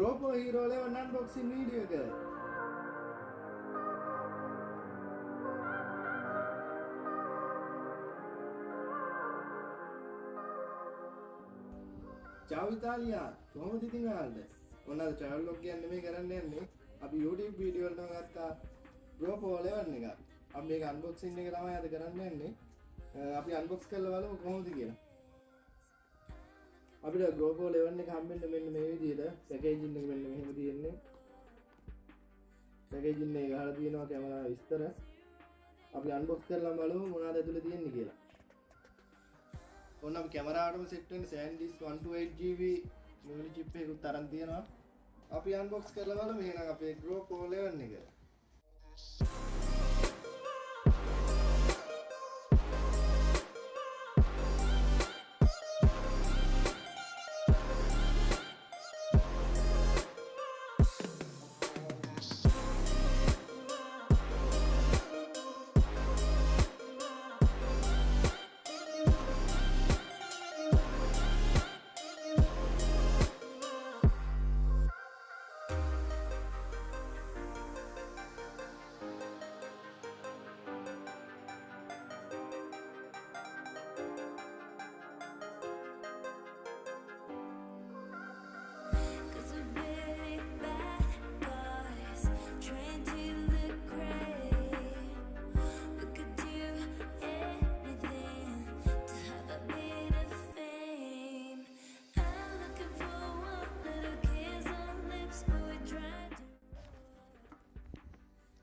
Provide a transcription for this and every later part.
GoPro Hero 11 unboxing video එක. Ciao Italia, කොහොමද ඉතින් ඔයාලට? මොනවාද travel vlog කියන්නේ මේ කරන්න යන්නේ? අපි YouTube video වලට ගත්තා GoPro 11 එක. අපි මේක unboxing එක තමයි අද කරන්න යන්නේ. අපි unbox කරලා බලමු කොහොමද කියලා. අපිට GoPro 11 එක හම්බෙන්නේ මෙන්න මේ විදිහට. packaging එක මෙන්න මෙහෙම තියෙන්නේ. packaging එක ගහලා තියෙනවා කැමරා විස්තර. අපි unbox කරලා බලමු මොනවද ඇතුලේ තියෙන්නේ කියලා. ඔන්න අපි කැමරාවටම සෙට් වෙන SanDisk 128GB memory chip එකකුත් අරන් තියෙනවා. අපි unbox කරලා බලමු එහෙනම් අපේ GoPro 11 එක.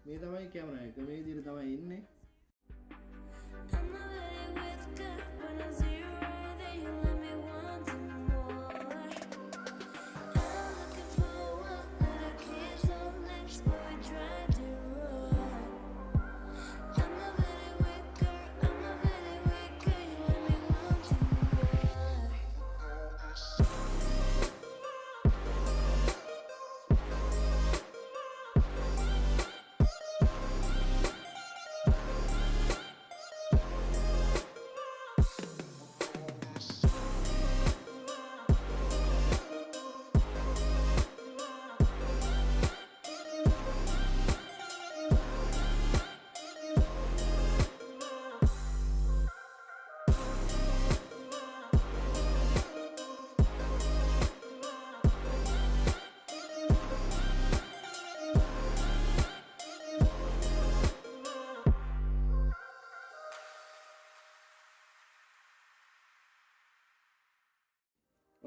මේ තමයි කැමරා එක මේ විදිහට තමයි ඉන්නේ.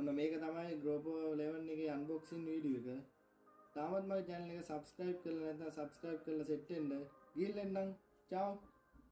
ඔන්න මේක තමයි GoPro 11 එකේ unboxing video එක. තාමත් මගේ channel එක subscribe කරලා නැත්නම් subscribe කරලා set වෙන්න. ගිහින් එන්නම්. ciao.